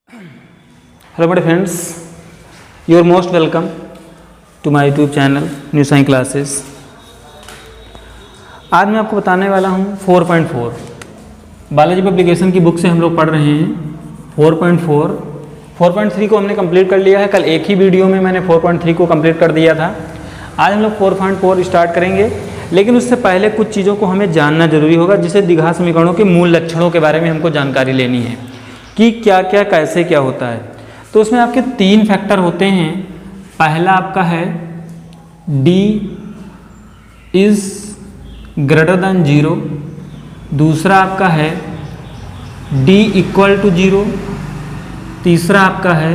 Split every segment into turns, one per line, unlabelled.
Hello my friends, you are most welcome to my YouTube channel New Science Classes। आज मैं आपको बताने वाला हूँ 4.4 बालाजी पब्लिकेशन की बुक से हम लोग पढ़ रहे हैं 4.4। 4.3 को हमने कंप्लीट कर लिया है। कल एक ही वीडियो में मैंने 4.3 को कंप्लीट कर दिया था। आज हम लोग 4.4 स्टार्ट करेंगे, लेकिन उससे पहले कुछ चीज़ों को हमें जानना जरूरी होगा, जिसे द्विघात समीकरणों के मूल लक्षणों के बारे में हमको जानकारी लेनी है कि क्या क्या कैसे क्या होता है। तो उसमें आपके तीन फैक्टर होते हैं। पहला आपका है d इज ग्रेटर देन 0, दूसरा आपका है d इक्वल टू 0, तीसरा आपका है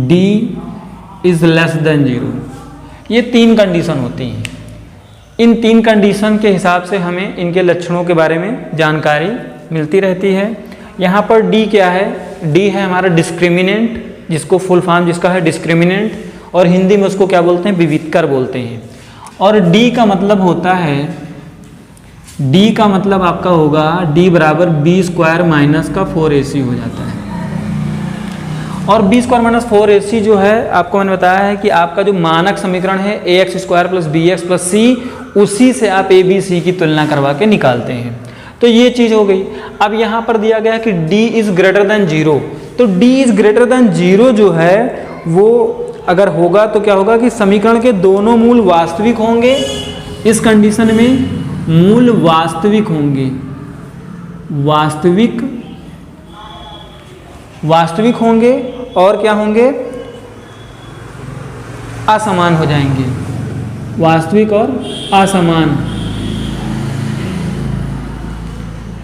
d इज लेस देन 0। ये तीन कंडीशन होती हैं। इन तीन कंडीशन के हिसाब से हमें इनके लक्षणों के बारे में जानकारी मिलती रहती है। यहाँ पर d क्या है? d है हमारा डिस्क्रिमिनेंट, जिसको फुल फॉर्म जिसका है डिस्क्रिमिनेंट, और हिंदी में उसको क्या बोलते हैं? विविधकर बोलते हैं। और d का मतलब होता है, d का मतलब आपका होगा d बराबर b स्क्वायर माइनस का 4ac हो जाता है। और b स्क्वायर माइनस 4ac जो है, आपको मैंने बताया है कि आपका जो मानक समीकरण है ax square plus bx plus c, उसी से आप a b c की तुलना करवा के निकालते हैं। तो ये चीज़ हो गई। अब यहाँ पर दिया गया कि d इज ग्रेटर देन 0, तो d इज ग्रेटर देन 0 जो है वो अगर होगा तो क्या होगा कि समीकरण के दोनों मूल वास्तविक होंगे। इस कंडीशन में मूल वास्तविक होंगे, वास्तविक होंगे, और क्या होंगे? असमान हो जाएंगे। वास्तविक और असमान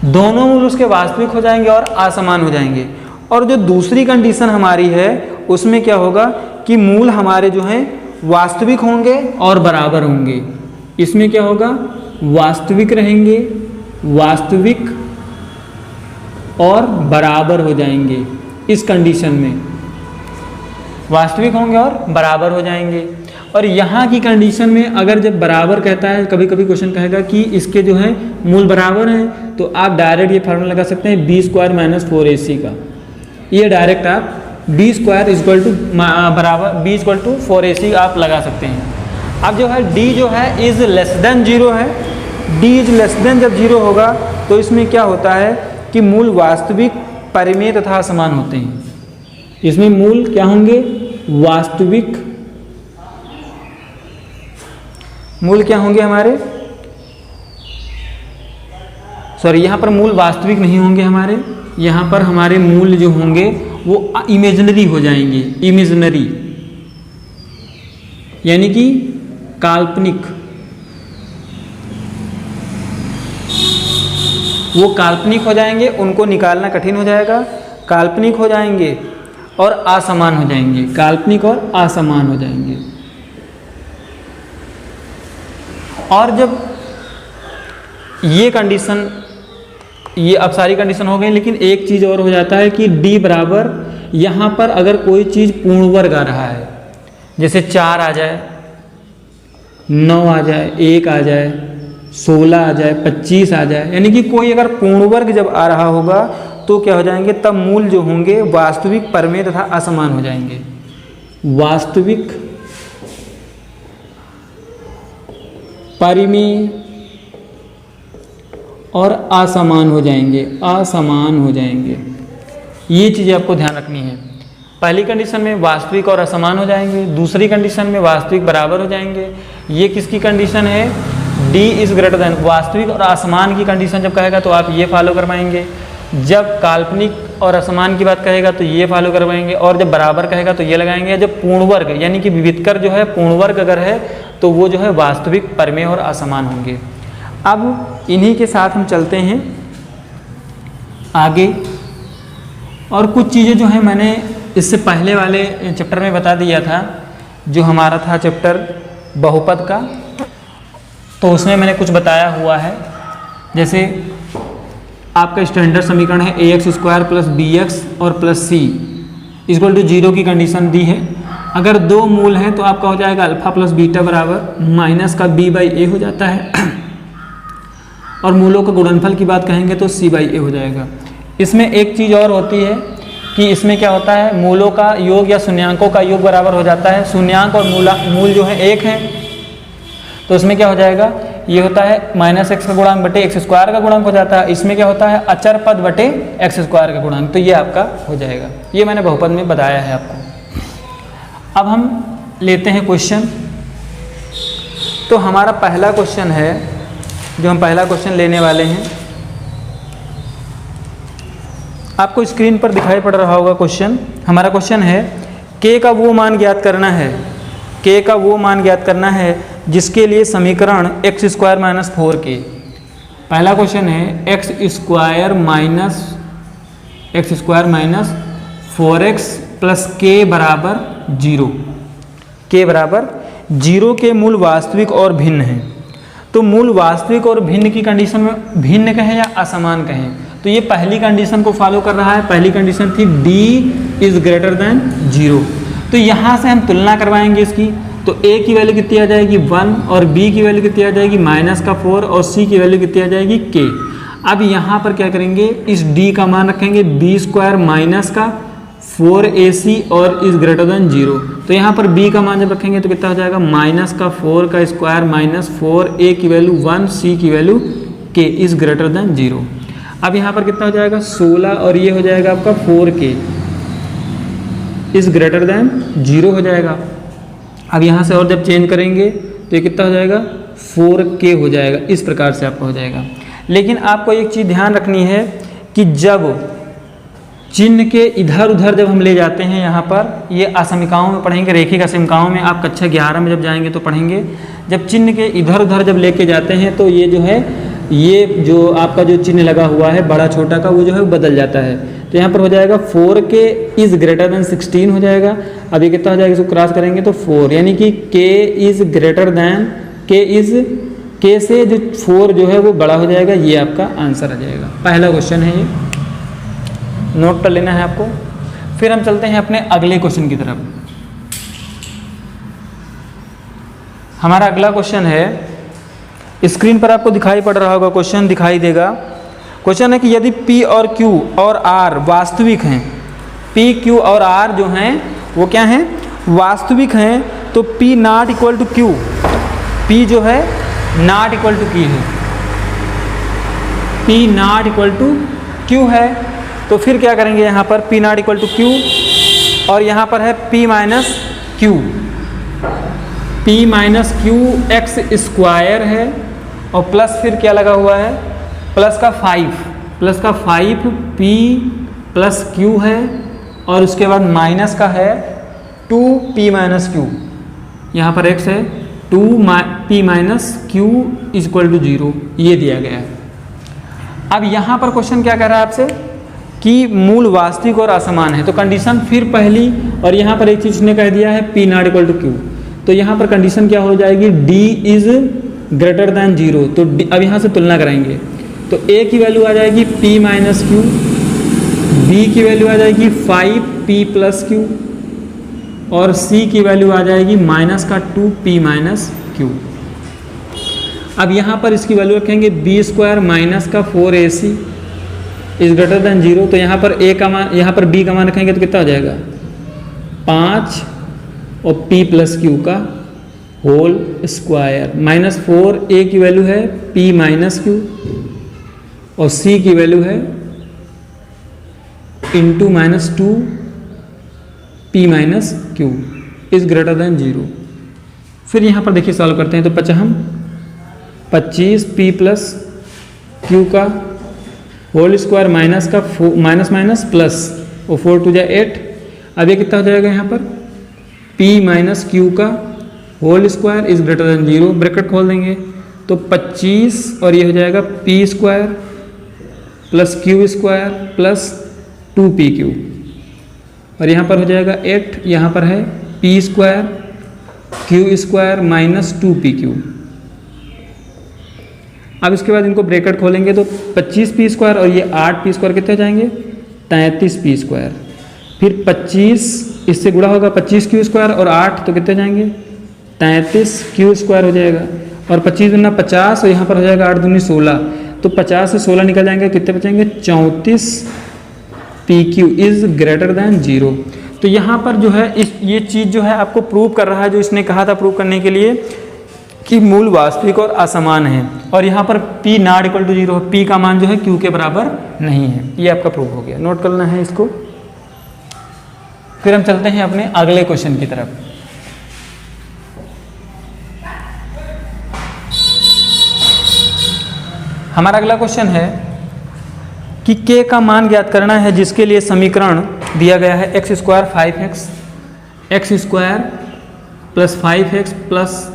दोनों मूल उसके वास्तविक हो जाएंगे और असमान हो जाएंगे। और जो दूसरी कंडीशन हमारी है उसमें क्या होगा कि मूल हमारे जो हैं वास्तविक होंगे और बराबर होंगे। इसमें क्या होगा? वास्तविक रहेंगे, वास्तविक और बराबर हो जाएंगे। इस कंडीशन में वास्तविक होंगे और बराबर हो जाएंगे। और यहाँ की कंडीशन में अगर जब बराबर कहता है, कभी कभी क्वेश्चन कहेगा कि इसके जो है मूल बराबर हैं, तो आप डायरेक्ट ये फार्मूला लगा सकते हैं b स्क्वायर माइनस 4ac का। ये डायरेक्ट आप b स्क्वायर इक्वल टू बराबर b इक्वल टू 4ac आप लगा सकते हैं। अब जो है d जो है इज लेस देन 0 है। d इज लेस देन जब 0 होगा तो इसमें क्या होता है कि मूल वास्तविक, परिमेय तथा असमान होते हैं। इसमें मूल क्या होंगे? वास्तविक। मूल क्या होंगे हमारे? सॉरी, यहाँ पर मूल वास्तविक नहीं होंगे हमारे। यहाँ पर हमारे मूल जो होंगे वो इमेजिनरी हो जाएंगे। इमेजिनरी यानी कि काल्पनिक। वो काल्पनिक हो जाएंगे, उनको निकालना कठिन हो जाएगा। काल्पनिक हो जाएंगे और असमान हो जाएंगे। काल्पनिक और असमान हो जाएंगे। और जब ये कंडीशन, ये अब सारी कंडीशन हो गई, लेकिन एक चीज़ और हो जाता है कि d बराबर, यहाँ पर अगर कोई चीज़ पूर्ण वर्ग आ रहा है, जैसे 4 आ जाए, 9 आ जाए, 1 आ जाए, 16 आ जाए, 25 आ जाए, यानी कि कोई अगर पूर्ण वर्ग जब आ रहा होगा तो क्या हो जाएंगे? तब मूल जो होंगे वास्तविक, परिमेय तथा असमान हो जाएंगे। वास्तविक, परिमेय और असमान हो जाएंगे। असमान हो जाएंगे। ये चीज़ें आपको ध्यान रखनी है। पहली कंडीशन में वास्तविक और असमान हो जाएंगे, दूसरी कंडीशन में वास्तविक बराबर हो जाएंगे। ये किसकी कंडीशन है? d is greater then. वास्तविक और असमान की कंडीशन जब कहेगा तो आप ये फॉलो करवाएंगे। जब काल्पनिक और असमान की बात कहेगा तो ये फॉलो करवाएंगे। और जब बराबर कहेगा तो ये लगाएंगे। जब पूर्ण वर्ग यानी कि विविधकर जो है, पूर्ण वर्ग अगर है तो वो जो है वास्तविक, परिमेय और असमान होंगे। अब इन्हीं के साथ हम चलते हैं आगे। और कुछ चीज़ें जो है मैंने इससे पहले वाले चैप्टर में बता दिया था, जो हमारा था चैप्टर बहुपद का, तो उसमें मैंने कुछ बताया हुआ है। जैसे आपका स्टैंडर्ड समीकरण है ax स्क्वायर प्लस bx और प्लस c इक्वल टू 0 की कंडीशन दी है। अगर दो मूल हैं तो आपका हो जाएगा अल्फा प्लस बीटा बराबर माइनस का b बाई ए हो जाता है। और मूलों का गुणनफल की बात कहेंगे तो c बाई ए हो जाएगा। इसमें एक चीज़ और होती है कि इसमें क्या होता है, मूलों का योग या शून्यांकों का योग बराबर हो जाता है। शून्यांक और मूल जो है एक है, तो इसमें क्या हो जाएगा, ये होता है -x का गुणांक बटे x स्क्वायर का गुणांक हो जाता है। इसमें क्या होता है, अचर पद बटे x स्क्वायर का गुणांक, तो ये आपका हो जाएगा। ये मैंने बहुपद में बताया है आपको। अब हम लेते हैं क्वेश्चन। तो हमारा पहला क्वेश्चन है, जो हम पहला क्वेश्चन लेने वाले हैं, आपको स्क्रीन पर दिखाई पड़ रहा होगा क्वेश्चन। हमारा क्वेश्चन है k का वो मान ज्ञात करना है, k का वो मान ज्ञात करना है जिसके लिए समीकरण x स्क्वायर माइनस 4k। पहला क्वेश्चन है x square minus 4x plus k बराबर 0, k बराबर 0 के मूल वास्तविक और भिन्न हैं। तो मूल वास्तविक और भिन्न की कंडीशन में भिन्न कहें या असमान कहें, तो ये पहली कंडीशन को फॉलो कर रहा है। पहली कंडीशन थी d इज ग्रेटर देन 0। तो यहाँ से हम तुलना करवाएंगे इसकी। तो a की वैल्यू कितनी आ जाएगी 1, और b की वैल्यू कितनी आ जाएगी -4, और c की वैल्यू कितनी आ जाएगी k। अब यहाँ पर क्या करेंगे, इस d का मान रखेंगे b स्क्वायर माइनस का 4ac और इज ग्रेटर देन 0। तो यहाँ पर b का मान जब रखेंगे तो कितना हो जाएगा, -4 का स्क्वायर माइनस 4a की वैल्यू 1, c की value k is greater than 0। अब यहाँ पर कितना हो जाएगा 16, और ये हो जाएगा आपका 4k इज ग्रेटर देन 0 हो जाएगा। अब यहाँ से और जब चेंज करेंगे तो ये कितना हो जाएगा 4k हो जाएगा। इस प्रकार से आपका हो जाएगा। लेकिन आपको एक चीज़ ध्यान रखनी है कि जब चिन्ह के इधर उधर जब हम ले जाते हैं, यहाँ पर ये असमिकाओं में पढ़ेंगे, रेखिक असमिकाओं में आप कक्षा 11 में जब जाएंगे तो पढ़ेंगे। जब चिन्ह के इधर उधर जब लेके जाते हैं तो ये जो है, ये जो आपका जो चिन्ह लगा हुआ है बड़ा छोटा का, वो जो है बदल जाता है। तो यहाँ पर हो जाएगा 4k इज ग्रेटर देन 16 हो जाएगा। अब ये कितना हो जाएगा, इसको क्रॉस करेंगे तो 4, यानी कि k is greater then k से जो 4 जो है वो बड़ा हो जाएगा। ये आपका आंसर आ जाएगा। पहला क्वेश्चन है, ये नोट कर लेना है आपको। फिर हम चलते हैं अपने अगले क्वेश्चन की तरफ। हमारा अगला क्वेश्चन है, स्क्रीन पर आपको दिखाई पड़ रहा होगा, क्वेश्चन दिखाई देगा। क्वेश्चन है कि यदि P और Q और R वास्तविक हैं, P, Q और R जो हैं वो क्या हैं, वास्तविक हैं, तो P not equal to Q, P जो है नॉट इक्वल टू Q है, P not equal to Q है। तो फिर क्या करेंगे, यहाँ पर P not equal to Q, और यहाँ पर है P minus Q, P minus Q x square है, और प्लस फिर क्या लगा हुआ है, प्लस का 5 P प्लस Q है, और उसके बाद माइनस का है 2P माइनस Q। यहाँ पर x है 2P minus Q is equal to 0, ये दिया गया है। अब यहाँ पर क्वेश्चन क्या कह रहा है आपसे कि मूल वास्तविक और असमान है। तो कंडीशन फिर पहली, और यहाँ पर एक चीज़ ने कह दिया है P not equal to Q। तो यहाँ पर कंडीशन क्या हो जाएगी, D इज ग्रेटर देन 0। तो अब यहाँ से तुलना कराएंगे। तो A की वैल्यू आ जाएगी P माइनस Q, B की वैल्यू आ जाएगी 5P प्लस Q, और C की वैल्यू आ जाएगी माइनस का 2P माइनस Q। अब यहाँ पर इसकी वैल्यू रखेंगे B स्क्वायर माइनस का 4AC इज ग्रेटर देन 0। तो यहाँ पर A का मान, यहाँ पर B का मान रखेंगे तो कितना हो जाएगा 5 और P प्लस Q का होल स्क्वायर माइनस 4A की वैल्यू है P माइनस Q, और C की वैल्यू है into minus 2P minus Q is greater than 0। फिर यहाँ पर देखिए सॉल्व करते हैं। तो हम 25P प्लस Q का होल स्क्वायर माइनस का माइनस माइनस प्लस, और 4 टू जा 8। अब ये कितना हो जाएगा, यहाँ पर P माइनस Q का whole square is greater than 0, bracket खोल देंगे तो 25, और ये हो जाएगा P square plus Q square plus 2PQ, और यहाँ पर हो जाएगा 8, यहाँ पर है P square Q square minus 2PQ। अब इसके बाद इनको ब्रैकेट खोलेंगे तो 25P स्क्वायर और ये 8P स्क्वायर कितने हो जाएंगे 33P स्क्वायर। फिर 25 इससे गुणा होगा 25Q स्क्वायर और 8 तो कितने जाएंगे 33Q स्क्वायर हो जाएगा, और 25 दूना 50 और यहाँ पर हो जाएगा 8 दूनी 16, तो 50 से 16 निकल जाएंगे, कितने बचेंगे P Q is greater than 0। तो यहाँ पर जो है ये चीज़ जो है आपको प्रूव कर रहा है, जो इसने कहा था प्रूव करने के लिए कि मूल वास्तविक और असमान है, और यहाँ पर P नॉट इक्वल टू 0 है, P का मान जो है Q के बराबर नहीं है। ये आपका प्रूव हो गया, नोट करना है इसको। फिर हम चलते हैं अपने अगले क्वेश्चन की तरफ। हमारा अगला क्वेश्चन है कि K का मान ज्ञात करना है, जिसके लिए समीकरण दिया गया है x square 5x x square plus 5x plus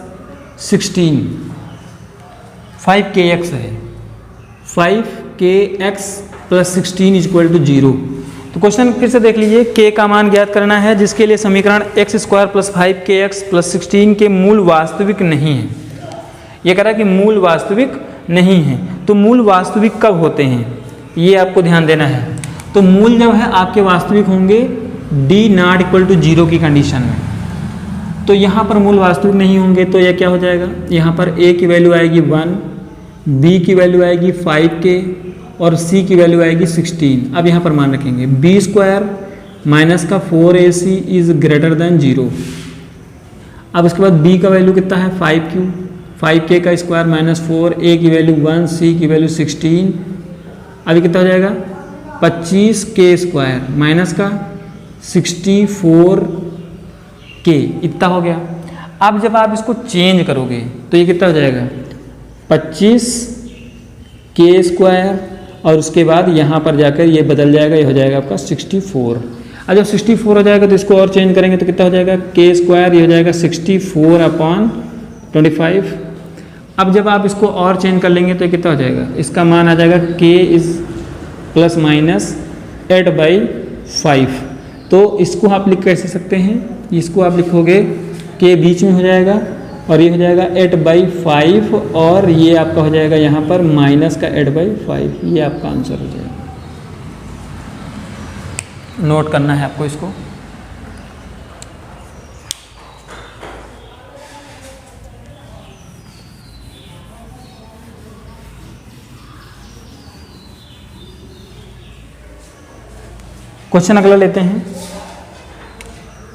16 5kx है, 5kx प्लस 16 इक्वल टू 0। तो क्वेश्चन फिर से देख लीजिए, K का मान ज्ञात करना है जिसके लिए समीकरण x square plus 5kx plus 16 के मूल वास्तविक नहीं है। ये कह रहा है कि मूल वास्तविक नहीं है। तो मूल वास्तविक कब होते हैं, ये आपको ध्यान देना है। तो मूल जब है आपके वास्तविक होंगे d नॉट इक्वल टू 0 की कंडीशन में। तो यहाँ पर मूल वास्तविक नहीं होंगे, तो यह क्या हो जाएगा, यहाँ पर a की वैल्यू आएगी 1, b की वैल्यू आएगी 5k और c की वैल्यू आएगी 16। अब यहाँ पर मान रखेंगे b स्क्वायर माइनस का 4ac इज ग्रेटर देन 0। अब उसके बाद b का वैल्यू कितना है 5q, 5k का स्क्वायर माइनस 4, a की वैल्यू 1, c की वैल्यू 16। अभी कितना हो जाएगा 25k स्क्वायर माइनस का 64k, इतना हो गया। अब जब आप इसको चेंज करोगे तो ये कितना हो जाएगा 25k स्क्वायर, और उसके बाद यहाँ पर जाकर ये बदल जाएगा, ये हो जाएगा आपका 64। अब जब 64 हो जाएगा तो इसको और चेंज करेंगे तो कितना हो जाएगा k स्क्वायर, ये हो जाएगा 64/25। अब जब आप इसको और चेंज कर लेंगे तो कितना हो जाएगा, इसका मान आ जाएगा k इज प्लस माइनस 8/5। तो इसको आप लिख कैसे सकते हैं, इसको आप लिखोगे k बीच में हो जाएगा और ये हो जाएगा 8/5, और ये आपका हो जाएगा यहाँ पर माइनस का 8/5। ये आपका आंसर हो जाएगा। नोट करना है आपको इसको। क्वेश्चन अगला लेते हैं।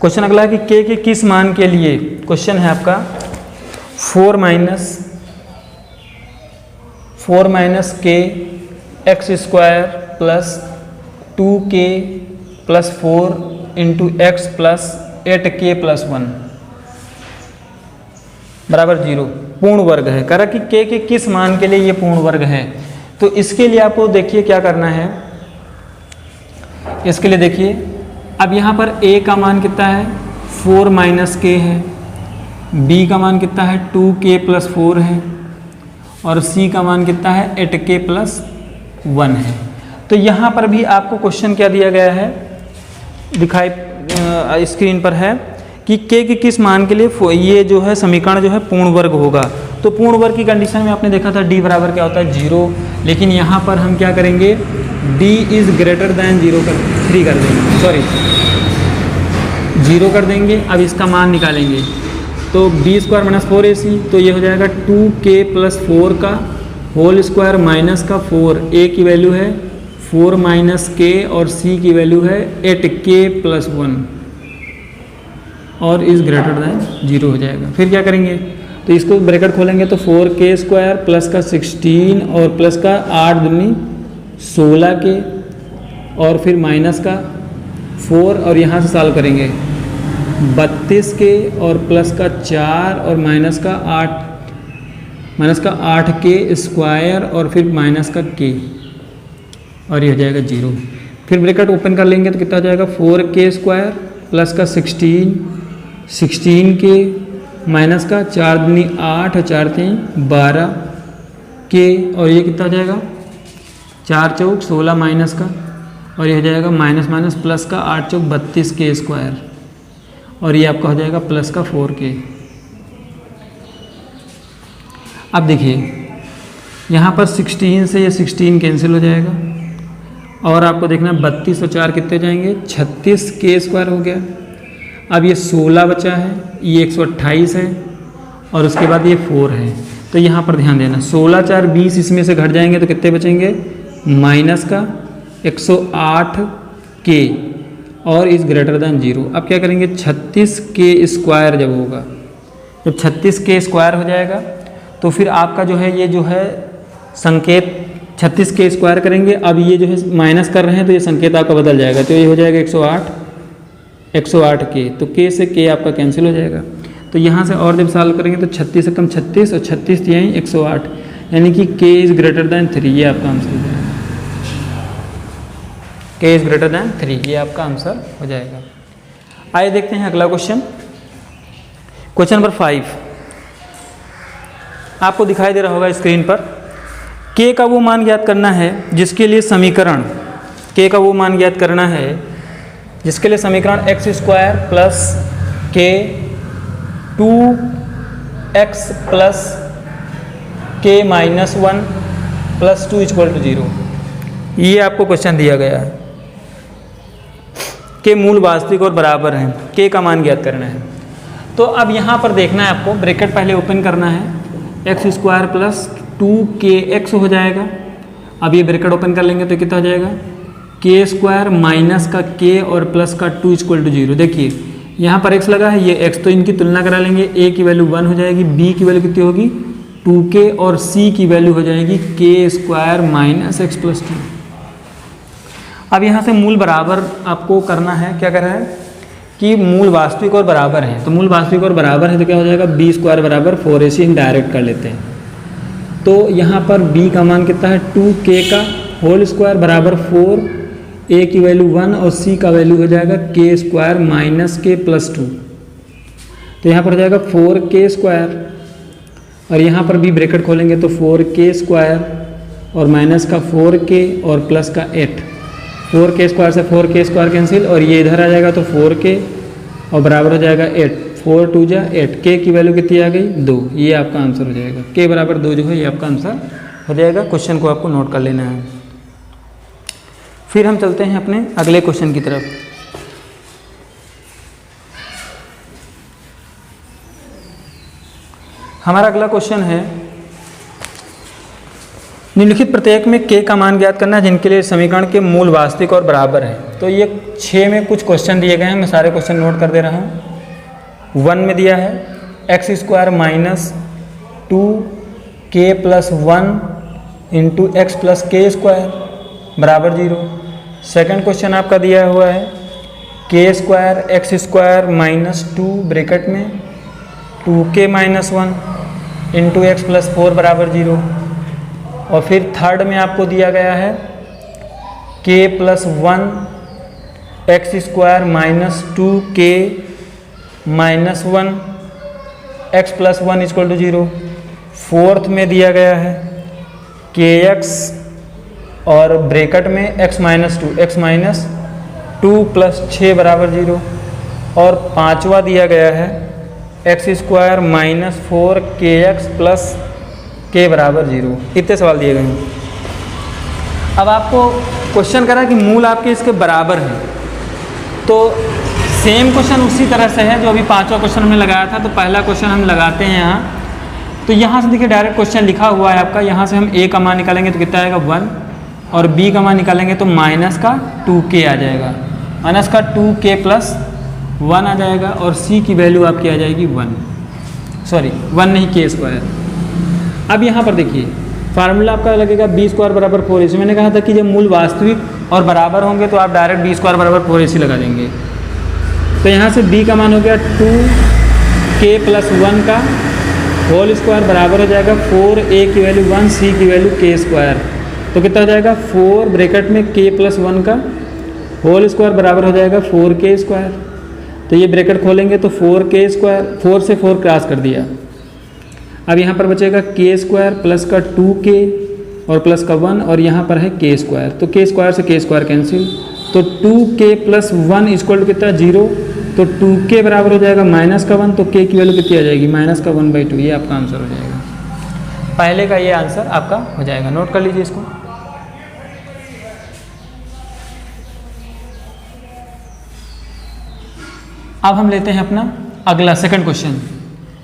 क्वेश्चन अगला है कि k के किस मान के लिए, क्वेश्चन है आपका 4 minus k x square plus 2k plus 4 into x plus 8k plus 1 बराबर 0 पूर्ण वर्ग है। कह रहा कि k के किस मान के लिए ये पूर्ण वर्ग है। तो इसके लिए आपको देखिए क्या करना है, इसके लिए देखिए अब यहाँ पर a का मान कितना है 4 माइनस k है, b का मान कितना है 2k प्लस 4 है, और c का मान कितना है 8k प्लस 1 है। तो यहाँ पर भी आपको क्वेश्चन क्या दिया गया है, दिखाई स्क्रीन पर है कि k के किस मान के लिए ये जो है समीकरण जो है पूर्ण वर्ग होगा। तो पूर्ण वर्ग की कंडीशन में आपने देखा था d बराबर क्या होता है 0, लेकिन यहाँ पर हम क्या करेंगे d इज़ ग्रेटर दैन 0 कर 3 कर देंगे, सॉरी 0 कर देंगे। अब इसका मान निकालेंगे तो b स्क्वायर माइनस 4ac, तो ये हो जाएगा 2k प्लस 4 का होल स्क्वायर माइनस का 4, a की वैल्यू है 4 माइनस k और c की वैल्यू है 8k प्लस 1 और इज़ ग्रेटर दैन 0 हो जाएगा। फिर क्या करेंगे, तो इसको ब्रैकेट खोलेंगे तो 4k स्क्वायर प्लस का 16 और प्लस का 8 दूनी 16k और फिर माइनस का 4 और यहाँ से सॉल्व करेंगे 32k और प्लस का 4 और माइनस का 8k स्क्वायर और फिर माइनस का k और ये हो जाएगा 0। फिर ब्रैकेट ओपन कर लेंगे तो कितना हो जाएगा 4k स्क्वायर प्लस का 16k माइनस का 4 दूनी 8 और 4 3 12k और ये कितना हो जाएगा 4 चौक 16 माइनस का और ये हो जाएगा माइनस माइनस प्लस का 8 चौक 32k स्क्वायर और ये आपका हो जाएगा प्लस का 4k। अब देखिए यहाँ पर 16 से ये 16 कैंसिल हो जाएगा और आपको देखना 32 और 4 कितने हो जाएंगे 36k स्क्वायर हो गया। अब ये 16 बचा है, ये 128 है और उसके बाद ये 4 है। तो यहाँ पर ध्यान देना 16 4 20 इसमें से घट जाएंगे तो कितने बचेंगे माइनस का 108 के और इज़ ग्रेटर दैन 0। अब क्या करेंगे, 36k² जब होगा, जब 36k² हो जाएगा तो फिर आपका जो है ये जो है संकेत 36k² करेंगे। अब ये जो है माइनस कर रहे हैं तो ये संकेत आपका बदल जाएगा, तो ये हो जाएगा 108k, तो k से k आपका कैंसिल हो जाएगा। तो यहाँ से और जब सॉल्व करेंगे तो 36 से कम 36 और 36 यहीं 108, यानी कि k इज़ ग्रेटर दैन 3, ये आपका आंसर हो जाएगा। k इज़ ग्रेटर दैन 3, ये आपका आंसर हो जाएगा। आइए देखते हैं अगला क्वेश्चन। क्वेश्चन नंबर 5 आपको दिखाई दे रहा होगा स्क्रीन पर। k का वो मान ज्ञात करना है जिसके लिए समीकरण, k का वो मान ज्ञात करना है जिसके लिए समीकरण x² plus k 2x plus k माइनस 1 प्लस 2 इक्वल टू 0, ये आपको क्वेश्चन दिया गया है। के मूल वास्तविक और बराबर हैं, k का मान ज्ञात करना है। तो अब यहाँ पर देखना है आपको, ब्रैकेट पहले ओपन करना है, x² प्लस 2kx हो जाएगा। अब ये ब्रैकेट ओपन कर लेंगे तो कितना हो जाएगा, k² माइनस का k और प्लस का 2 इक्वल टू 0। देखिए यहाँ पर x लगा है, ये x, तो इनकी तुलना करा लेंगे, a की वैल्यू 1 हो जाएगी, b की वैल्यू कितनी होगी 2k और c की वैल्यू हो जाएगी k² माइनस x प्लस 2। अब यहाँ से मूल बराबर आपको करना है, क्या कर रहा है कि मूल वास्तविक और बराबर है, तो मूल वास्तविक और बराबर है तो क्या हो जाएगा b² बराबर 4ac, हम डायरेक्ट कर लेते हैं। तो यहाँ पर b का मान कितना है 2k का होल स्क्वायर बराबर 4, a की वैल्यू 1 और c का वैल्यू हो जाएगा k² माइनस k प्लस 2, तो यहाँ पर हो जाएगा 4k² और यहाँ पर भी ब्रैकेट खोलेंगे तो 4k² और माइनस का 4k और प्लस का 8, 4k² से 4k² कैंसिल और ये इधर आ जाएगा तो 4k और बराबर हो जाएगा 8, 4 2 जा 8, k की वैल्यू कितनी आ गई 2, ये आपका आंसर हो जाएगा। k बराबर 2 जो है ये आपका आंसर हो जाएगा। क्वेश्चन को आपको नोट कर लेना है। फिर हम चलते हैं अपने अगले क्वेश्चन की तरफ। हमारा अगला क्वेश्चन है, निम्नलिखित प्रत्येक में k का मान ज्ञात करना है जिनके लिए समीकरण के मूल वास्तविक और बराबर है। तो ये 6 में कुछ क्वेश्चन दिए गए हैं, मैं सारे क्वेश्चन नोट कर दे रहा हूँ। 1 में दिया है x² minus 2k plus 1 into x plus k² बराबर 0। सेकंड क्वेश्चन आपका दिया हुआ है k² x² माइनस 2 ब्रैकेट में 2k minus 1 into x plus 4 बराबर 0। और फिर थर्ड में आपको दिया गया है k plus 1 x² minus 2k minus 1 X plus 1 equal to 0। Fourth में दिया गया है kx और ब्रैकेट में x माइनस 2 प्लस 6 बराबर 0। और पांचवा दिया गया है x² minus 4kx plus k बराबर 0। इतने सवाल दिए गए हैं। अब आपको क्वेश्चन करा कि मूल आपके इसके बराबर हैं, तो सेम क्वेश्चन उसी तरह से है जो अभी पांचवा क्वेश्चन हमने लगाया था। तो पहला क्वेश्चन हम लगाते हैं यहाँ, तो यहाँ से देखिए डायरेक्ट क्वेश्चन लिखा हुआ है आपका, यहाँ से हम a का मान निकालेंगे तो कितना आएगा 1 और b का मान निकालेंगे तो माइनस का 2k आ जाएगा, माइनस का 2k प्लस 1 आ जाएगा और c की वैल्यू आपकी आ जाएगी 1 नहीं k²। अब यहाँ पर देखिए फार्मूला आपका लगेगा b² बराबर 4ac। मैंने कहा था कि जब मूल वास्तविक और बराबर होंगे तो आप डायरेक्ट b² बराबर 4ac लगा देंगे। तो यहाँ से b का मान हो गया 2k प्लस 1 का होल स्क्वायर बराबर हो जाएगा 4a की वैल्यू 1 c की वैल्यू k²। तो कितना हो जाएगा 4 ब्रैकेट में k प्लस 1 का होल स्क्वायर बराबर हो जाएगा 4k²। तो ये ब्रैकेट खोलेंगे तो 4k², 4 से 4 क्रॉस कर दिया। अब यहाँ पर बचेगा k² प्लस का 2k और प्लस का 1 और यहाँ पर है k²। तो k² से k² कैंसिल, तो 2k प्लस 1 इक्वल टू कितना 0। तो 2k बराबर हो जाएगा माइनस का 1, तो k की वैल्यू कितनी आ जाएगी माइनस का 1/2। ये आपका आंसर हो जाएगा, पहले का ये आंसर आपका हो जाएगा। नोट कर लीजिए इसको। अब हम लेते हैं अपना अगला सेकंड क्वेश्चन।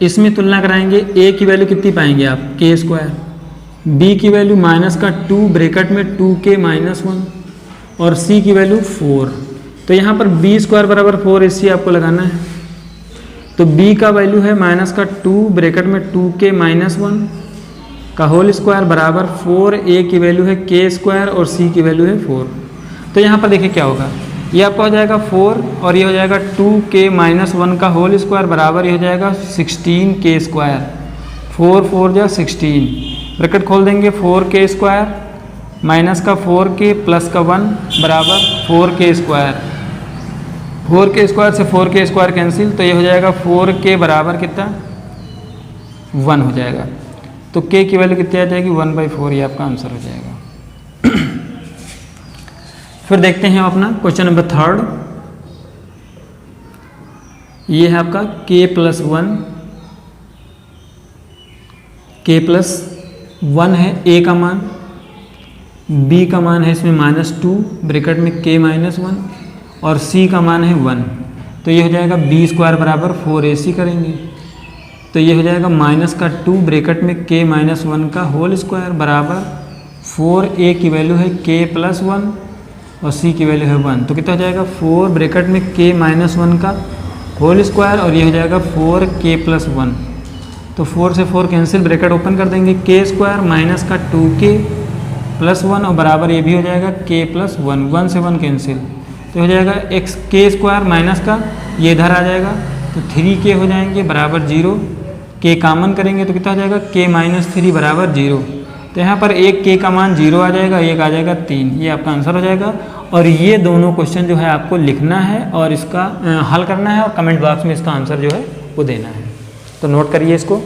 इसमें तुलना कराएंगे, a की वैल्यू कितनी पाएंगे आप k², b की वैल्यू माइनस का 2 ब्रैकेट में 2k माइनस 1 और c की वैल्यू 4। तो यहाँ पर बी स्क्वायर बराबर 4ac आपको लगाना है। तो b का वैल्यू है माइनस का 2 ब्रैकेट में 2k माइनस 1 का होल स्क्वायर बराबर 4a की वैल्यू है k स्क्वायर और c की वैल्यू है 4। तो यहाँ पर देखिए क्या होगा, ये आपका हो जाएगा 4 और ये हो जाएगा 2k माइनस 1 का होल स्क्वायर बराबर ये हो जाएगा 16k स्क्वायर। 4 4 जा 16, ब्रैकेट खोल देंगे 4k स्क्वायर माइनस का 4k प्लस का 1 बराबर 4k स्क्वायर। 4k स्क्वायर से 4k स्क्वायर कैंसिल, तो ये हो जाएगा 4k बराबर कितना 1 हो जाएगा। तो k की वैल्यू कितनी आ जाएगी 1/4, ये आपका आंसर हो जाएगा। फिर देखते हैं अपना क्वेश्चन नंबर 3। ये है आपका k प्लस 1, k प्लस 1 है a का मान, b का मान है इसमें -2 ब्रैकेट में k माइनस 1 और c का मान है 1। तो ये हो जाएगा b स्क्वायर बराबर 4ac करेंगे, तो ये हो जाएगा माइनस का 2 ब्रैकेट में k माइनस 1 का होल स्क्वायर बराबर 4a की वैल्यू है k प्लस 1 और c की वैल्यू है 1। तो कितना हो जाएगा 4 ब्रैकेट में k माइनस 1 का होल स्क्वायर और ये हो जाएगा 4k प्लस 1। तो 4 से 4 कैंसिल, ब्रैकेट ओपन कर देंगे, k स्क्वायर माइनस का 2k प्लस 1 और बराबर ये भी हो जाएगा k प्लस 1, 1 से 1 कैंसिल, तो हो जाएगा x k स्क्वायर माइनस का ये इधर आ जाएगा तो 3k हो जाएंगे बराबर 0, k कॉमन करेंगे तो कितना हो जाएगा k माइनस 3 बराबर 0। तो यहाँ पर एक k का मान 0 आ जाएगा, एक आ जाएगा 3, ये आपका आंसर हो जाएगा। और ये दोनों क्वेश्चन जो है आपको लिखना है और इसका हल करना है और कमेंट बॉक्स में इसका आंसर जो है वो देना है। तो नोट करिए इसको।